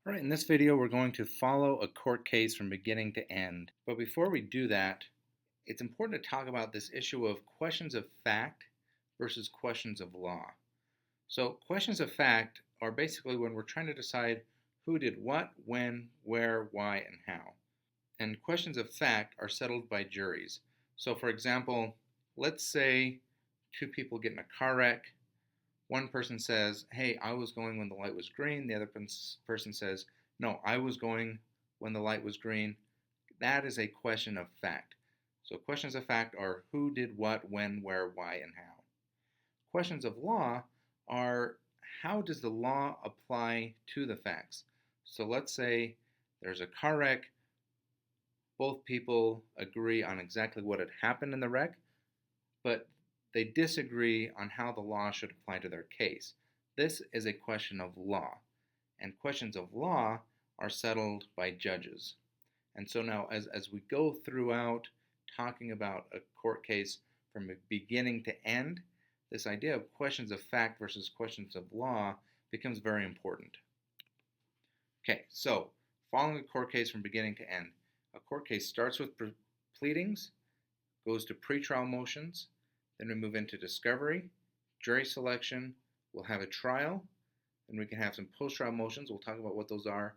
All right, in this video, we're going to follow a court case from beginning to end. But before we do that, it's important to talk about this issue of questions of fact versus questions of law. So, questions of fact are basically when we're trying to decide who did what, when, where, why, and how. And questions of fact are settled by juries. So, for example, let's say two people get in a car wreck. One person says, hey, I was going when the light was green. The other person says, no, I was going when the light was green. That is a question of fact. So questions of fact are who did what, when, where, why, and how. Questions of law are how does the law apply to the facts? So let's say there's a car wreck. Both people agree on exactly what had happened in the wreck, but they disagree on how the law should apply to their case. This is a question of law, and questions of law are settled by judges. And so now, as we go throughout talking about a court case from beginning to end, this idea of questions of fact versus questions of law becomes very important. Okay, so following a court case from beginning to end, a court case starts with pleadings, goes to pretrial motions, then we move into discovery, jury selection, we'll have a trial, then we can have some post-trial motions, we'll talk about what those are,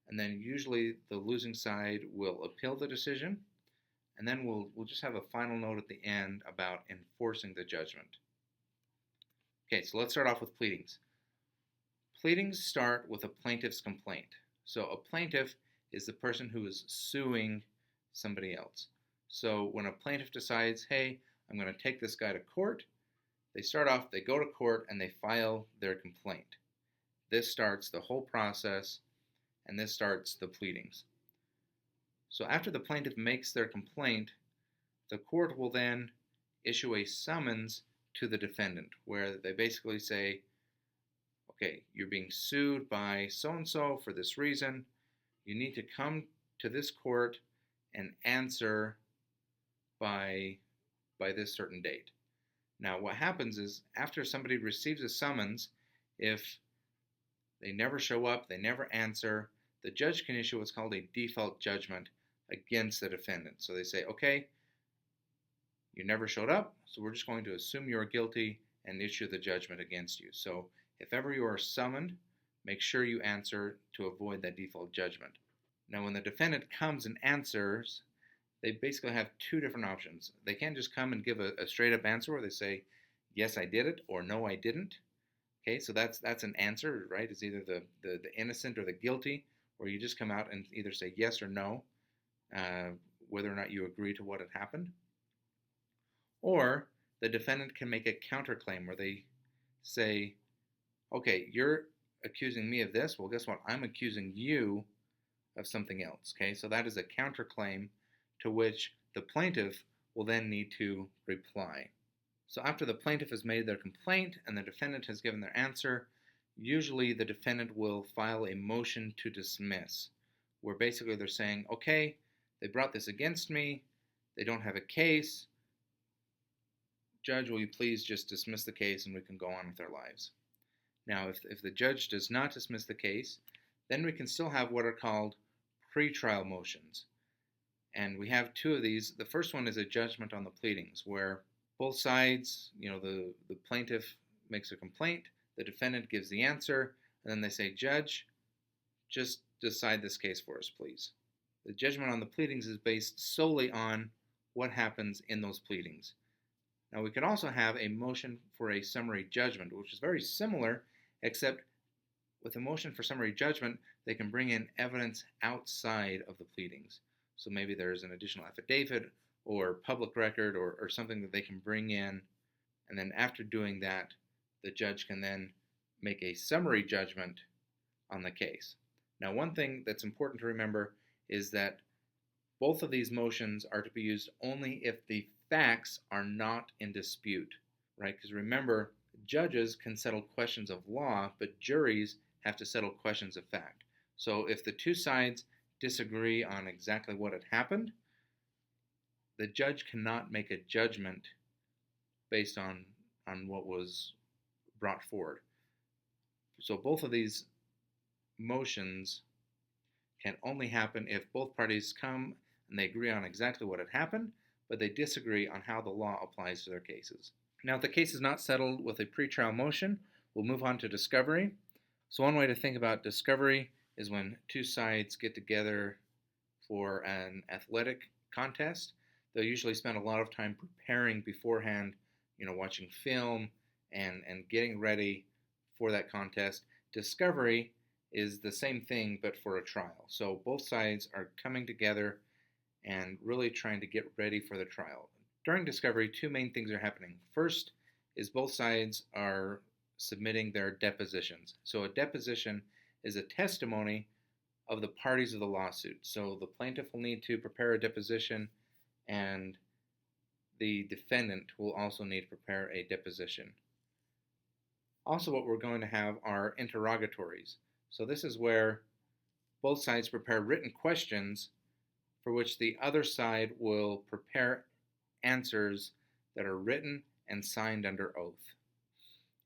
and then usually the losing side will appeal the decision, and then we'll just have a final note at the end about enforcing the judgment. Okay, so let's start off with pleadings. Pleadings start with a plaintiff's complaint. So a plaintiff is the person who is suing somebody else. So when a plaintiff decides, hey, I'm going to take this guy to court, they start off, they go to court, and they file their complaint. This starts the whole process, and this starts the pleadings. So after the plaintiff makes their complaint, the court will then issue a summons to the defendant, where they basically say, okay, you're being sued by so-and-so for this reason. You need to come to this court and answer by this certain date. Now, what happens is after somebody receives a summons, if they never show up, they never answer, the judge can issue what's called a default judgment against the defendant. So they say, okay, you never showed up, so we're just going to assume you're guilty and issue the judgment against you. So if ever you are summoned, make sure you answer to avoid that default judgment. Now, when the defendant comes and answers, they basically have two different options. They can't just come and give a straight-up answer where they say, yes, I did it, or no, I didn't. Okay, so that's an answer, right? It's either the innocent or the guilty, or you just come out and either say yes or no, whether or not you agree to what had happened. Or the defendant can make a counterclaim where they say, okay, you're accusing me of this. Well, guess what? I'm accusing you of something else. Okay, so that is a counterclaim to which the plaintiff will then need to reply. So after the plaintiff has made their complaint and the defendant has given their answer, usually the defendant will file a motion to dismiss, where basically they're saying, okay, they brought this against me, they don't have a case, judge, will you please just dismiss the case and we can go on with our lives. Now, if the judge does not dismiss the case, then we can still have what are called pretrial motions. And we have two of these. The first one is a judgment on the pleadings, where both sides, the plaintiff makes a complaint, the defendant gives the answer, and then they say, judge, just decide this case for us, please. The judgment on the pleadings is based solely on what happens in those pleadings. Now, we could also have a motion for a summary judgment, which is very similar, except with a motion for summary judgment, they can bring in evidence outside of the pleadings. So maybe there's an additional affidavit or public record or something that they can bring in. And then after doing that, the judge can then make a summary judgment on the case. Now, one thing that's important to remember is that both of these motions are to be used only if the facts are not in dispute, right? Because remember, judges can settle questions of law, but juries have to settle questions of fact. So if the two sides disagree on exactly what had happened, the judge cannot make a judgment based on what was brought forward. So both of these motions can only happen if both parties come and they agree on exactly what had happened, but they disagree on how the law applies to their cases. Now, if the case is not settled with a pretrial motion, we'll move on to discovery. So one way to think about discovery is when two sides get together for an athletic contest. They'll usually spend a lot of time preparing beforehand, watching film and getting ready for that contest. Discovery is the same thing but for a trial. So both sides are coming together and really trying to get ready for the trial. During discovery, two main things are happening. First is both sides are submitting their depositions. So a deposition is a testimony of the parties of the lawsuit. So the plaintiff will need to prepare a deposition, and the defendant will also need to prepare a deposition. Also, what we're going to have are interrogatories. So this is where both sides prepare written questions for which the other side will prepare answers that are written and signed under oath.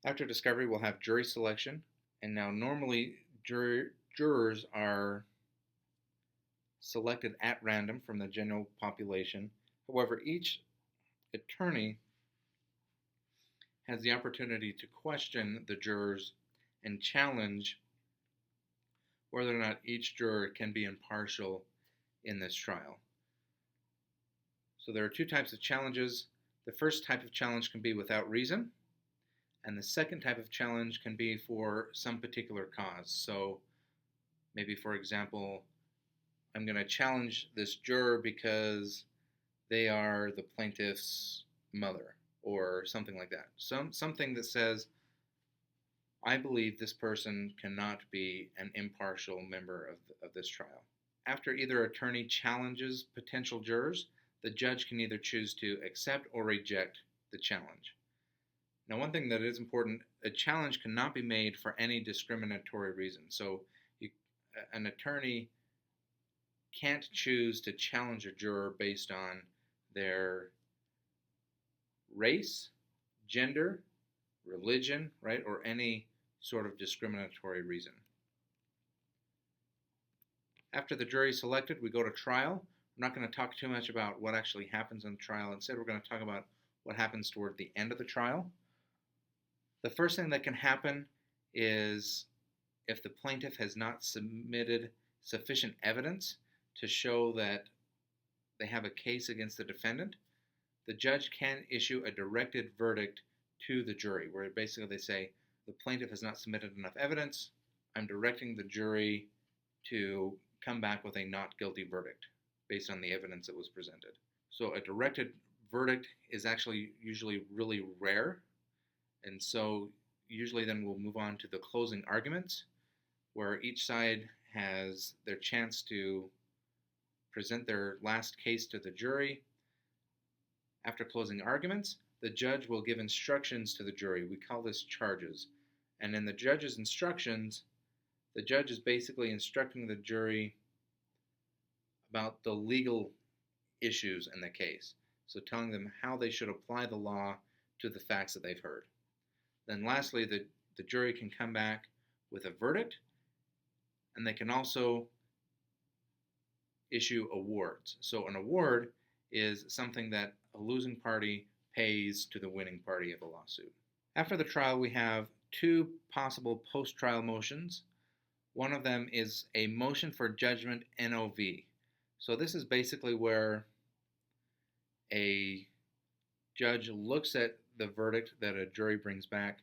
After discovery, we'll have jury selection. And now normally jurors are selected at random from the general population. However, each attorney has the opportunity to question the jurors and challenge whether or not each juror can be impartial in this trial. So there are two types of challenges. The first type of challenge can be without reason, and the second type of challenge can be for some particular cause. So maybe, for example, I'm going to challenge this juror because they are the plaintiff's mother, or something like that. Something that says, I believe this person cannot be an impartial member of this trial. After either attorney challenges potential jurors, the judge can either choose to accept or reject the challenge. Now, one thing that is important, a challenge cannot be made for any discriminatory reason. So an attorney can't choose to challenge a juror based on their race, gender, religion, right, or any sort of discriminatory reason. After the jury is selected, we go to trial. We're not going to talk too much about what actually happens in the trial. Instead, we're going to talk about what happens toward the end of the trial. The first thing that can happen is if the plaintiff has not submitted sufficient evidence to show that they have a case against the defendant, the judge can issue a directed verdict to the jury, where basically they say, the plaintiff has not submitted enough evidence. I'm directing the jury to come back with a not guilty verdict based on the evidence that was presented. So a directed verdict is actually usually really rare. And so usually then we'll move on to the closing arguments, where each side has their chance to present their last case to the jury. After closing arguments, the judge will give instructions to the jury. We call this charges. And in the judge's instructions, the judge is basically instructing the jury about the legal issues in the case. So telling them how they should apply the law to the facts that they've heard. Then lastly, the jury can come back with a verdict, and they can also issue awards. So an award is something that a losing party pays to the winning party of a lawsuit. After the trial, we have two possible post-trial motions. One of them is a motion for judgment NOV. So this is basically where a judge looks at the verdict that a jury brings back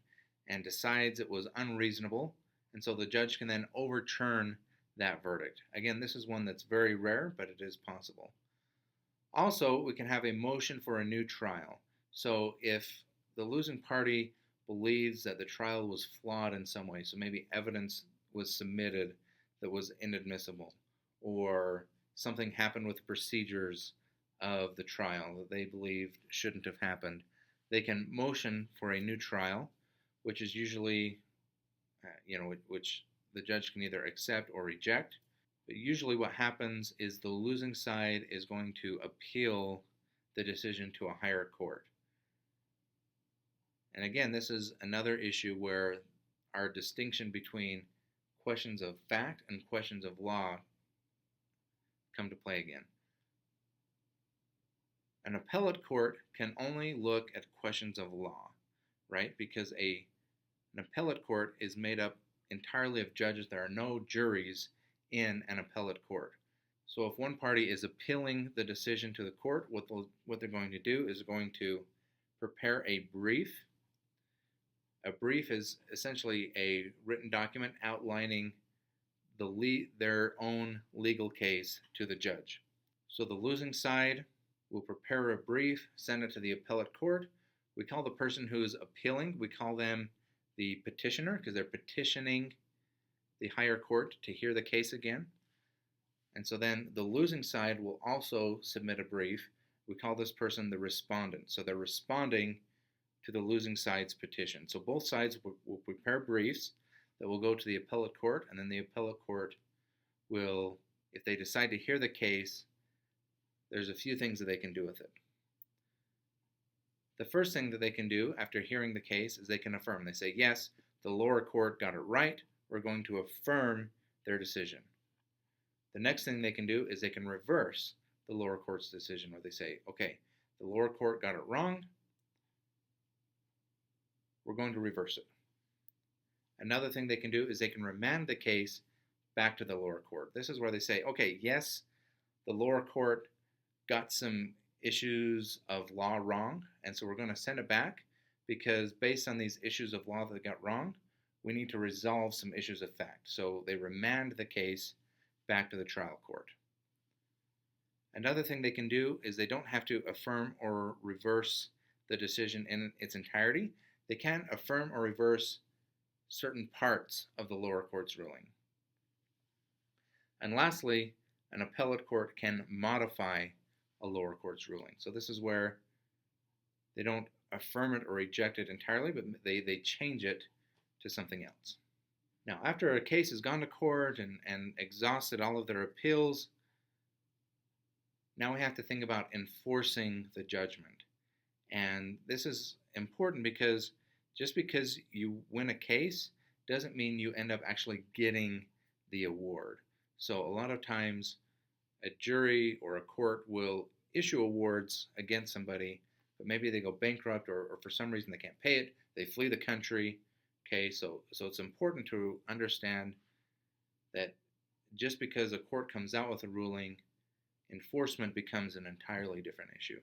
and decides it was unreasonable, and so the judge can then overturn that verdict. Again, this is one that's very rare, but it is possible. Also, we can have a motion for a new trial. So if the losing party believes that the trial was flawed in some way, so maybe evidence was submitted that was inadmissible, or something happened with the procedures of the trial that they believed shouldn't have happened, they can motion for a new trial, which is usually, which the judge can either accept or reject. But usually what happens is the losing side is going to appeal the decision to a higher court. And again, this is another issue where our distinction between questions of fact and questions of law come to play again. An appellate court can only look at questions of law, right? Because an appellate court is made up entirely of judges. There are no juries in an appellate court. So if one party is appealing the decision to the court, what they're going to do is going to prepare a brief. A brief is essentially a written document outlining their own legal case to the judge. So the losing side will prepare a brief, send it to the appellate court. We call the person who is appealing, we call them the petitioner, because they're petitioning the higher court to hear the case again. And so then the losing side will also submit a brief. We call this person the respondent. So they're responding to the losing side's petition. So both sides will prepare briefs that will go to the appellate court, and then the appellate court will, if they decide to hear the case, there's a few things that they can do with it. The first thing that they can do after hearing the case is they can affirm. They say, yes, the lower court got it right. We're going to affirm their decision. The next thing they can do is they can reverse the lower court's decision, or they say, okay, the lower court got it wrong. We're going to reverse it. Another thing they can do is they can remand the case back to the lower court. This is where they say, okay, yes, the lower court got some issues of law wrong, and so we're going to send it back because based on these issues of law that they got wrong, we need to resolve some issues of fact. So they remand the case back to the trial court. Another thing they can do is they don't have to affirm or reverse the decision in its entirety. They can affirm or reverse certain parts of the lower court's ruling. And lastly, an appellate court can modify a lower court's ruling. So this is where they don't affirm it or reject it entirely, but they change it to something else. Now, after a case has gone to court and exhausted all of their appeals, now we have to think about enforcing the judgment. And this is important because just because you win a case doesn't mean you end up actually getting the award. So a lot of times a jury or a court will issue awards against somebody, but maybe they go bankrupt or for some reason they can't pay it, they flee the country. Okay, so it's important to understand that just because a court comes out with a ruling, enforcement becomes an entirely different issue.